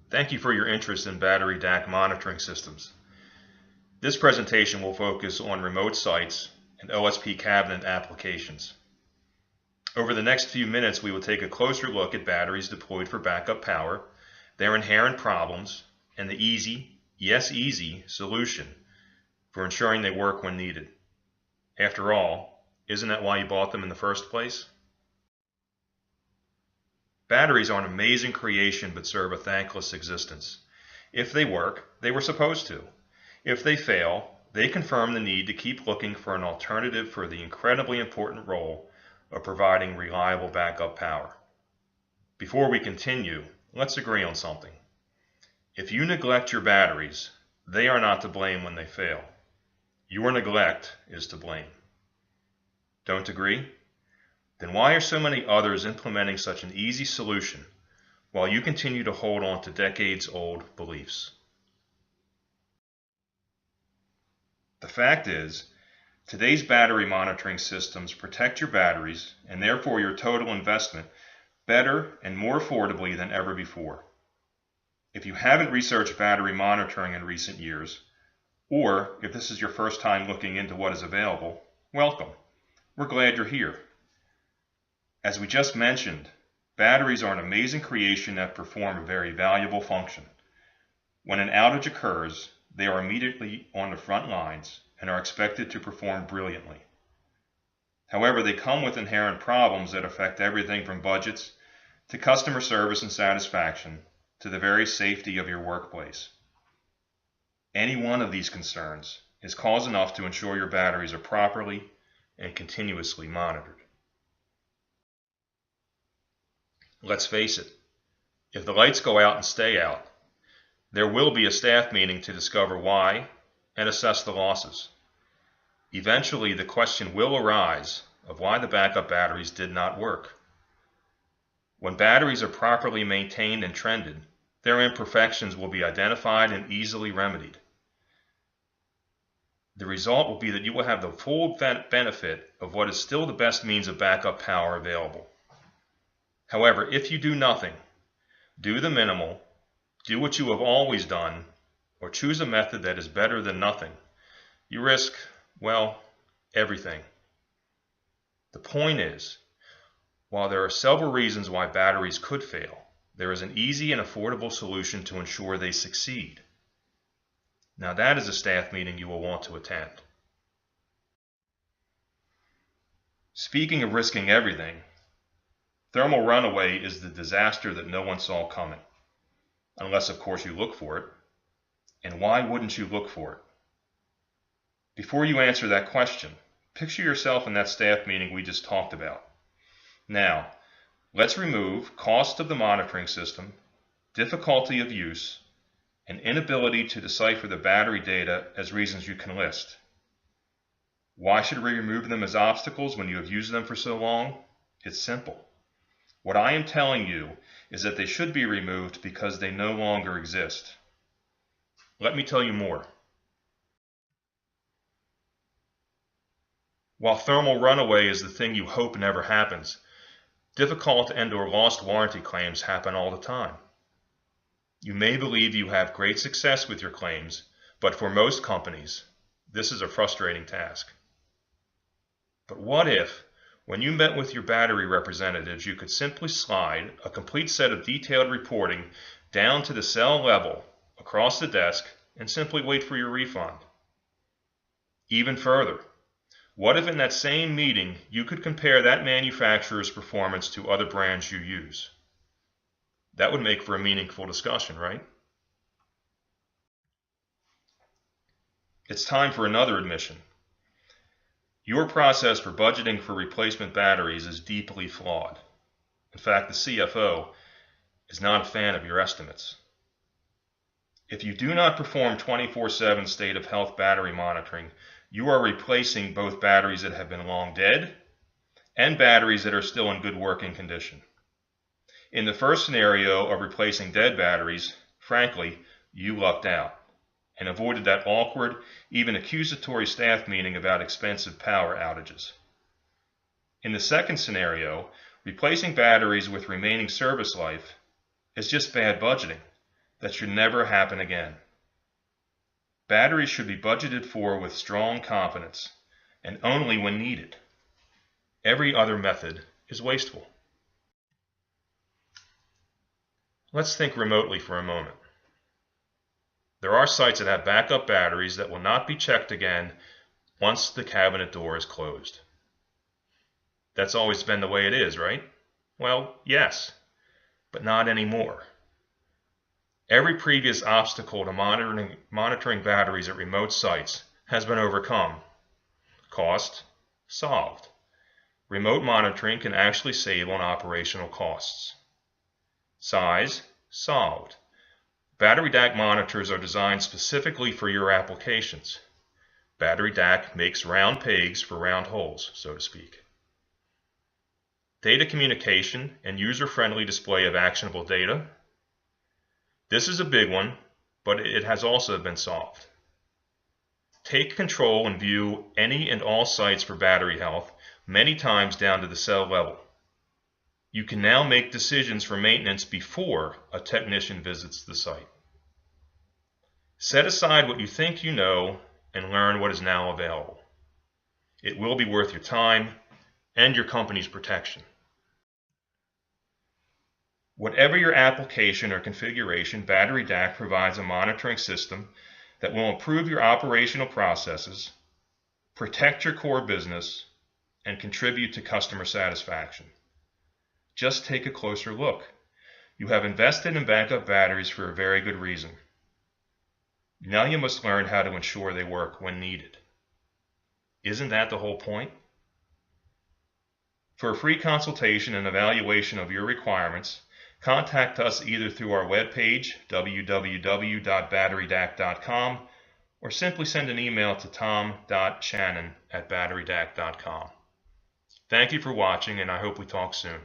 Thank you for your interest in battery DAC monitoring systems. This presentation will focus on remote sites and OSP cabinet applications. Over the next few minutes, we will take a closer look at batteries deployed for backup power, their inherent problems, and the easy, yes easy, solution for ensuring they work when needed. After all, isn't that why you bought them in the first place? Batteries are an amazing creation but serve a thankless existence. If they work, they were supposed to. If they fail, they confirm the need to keep looking for an alternative for the incredibly important role of providing reliable backup power. Before we continue, let's agree on something. If you neglect your batteries, they are not to blame when they fail. Your neglect is to blame. Don't agree? Then why are so many others implementing such an easy solution while you continue to hold on to decades-old beliefs? The fact is, today's battery monitoring systems protect your batteries and therefore your total investment better and more affordably than ever before. If you haven't researched battery monitoring in recent years, or if this is your first time looking into what is available, welcome. We're glad you're here. As we just mentioned, batteries are an amazing creation that perform a very valuable function. When an outage occurs, they are immediately on the front lines and are expected to perform brilliantly. However, they come with inherent problems that affect everything from budgets to customer service and satisfaction to the very safety of your workplace. Any one of these concerns is cause enough to ensure your batteries are properly and continuously monitored. Let's face it, if the lights go out and stay out, there will be a staff meeting to discover why and assess the losses. Eventually, the question will arise of why the backup batteries did not work. When batteries are properly maintained and trended, their imperfections will be identified and easily remedied. The result will be that you will have the full benefit of what is still the best means of backup power available. However, if you do nothing, do the minimal, do what you have always done, or choose a method that is better than nothing, you risk, well, everything. The point is, while there are several reasons why batteries could fail, there is an easy and affordable solution to ensure they succeed. Now that is a staff meeting you will want to attend. Speaking of risking everything, thermal runaway is the disaster that no one saw coming. Unless, of course, you look for it. And why wouldn't you look for it? Before you answer that question, picture yourself in that staff meeting we just talked about. Now, let's remove cost of the monitoring system, difficulty of use, and inability to decipher the battery data as reasons you can list. Why should we remove them as obstacles when you have used them for so long? It's simple. What I am telling you is that they should be removed because they no longer exist. Let me tell you more. While thermal runaway is the thing you hope never happens, difficult and/or lost warranty claims happen all the time. You may believe you have great success with your claims, but for most companies, this is a frustrating task. But what if, when you met with your battery representatives, you could simply slide a complete set of detailed reporting down to the cell level across the desk and simply wait for your refund? Even further, what if in that same meeting you could compare that manufacturer's performance to other brands you use? That would make for a meaningful discussion, right? It's time for another admission. Your process for budgeting for replacement batteries is deeply flawed. In fact, the CFO is not a fan of your estimates. If you do not perform 24/7 state of health battery monitoring, you are replacing both batteries that have been long dead and batteries that are still in good working condition. In the first scenario of replacing dead batteries, frankly, you lucked out and avoided that awkward, even accusatory staff meeting about expensive power outages. In the second scenario, replacing batteries with remaining service life is just bad budgeting, that should never happen again. Batteries should be budgeted for with strong confidence and only when needed. Every other method is wasteful. Let's think remotely for a moment. There are sites that have backup batteries that will not be checked again once the cabinet door is closed. That's always been the way it is, right? Well, yes, but not anymore. Every previous obstacle to monitoring batteries at remote sites has been overcome. Cost solved. Remote monitoring can actually save on operational costs. Size solved. Battery DAC monitors are designed specifically for your applications. Battery DAC makes round pegs for round holes, so to speak. Data communication and user-friendly display of actionable data. This is a big one, but it has also been solved. Take control and view any and all sites for battery health, many times down to the cell level. You can now make decisions for maintenance before a technician visits the site. Set aside what you think you know and learn what is now available. It will be worth your time and your company's protection. Whatever your application or configuration, Battery DAC provides a monitoring system that will improve your operational processes, protect your core business, and contribute to customer satisfaction. Just take a closer look. You have invested in backup batteries for a very good reason. Now you must learn how to ensure they work when needed. Isn't that the whole point? For a free consultation and evaluation of your requirements, contact us either through our webpage, www.batterydac.com, or simply send an email to tom.shannon@batterydac.com. Thank you for watching, and I hope we talk soon.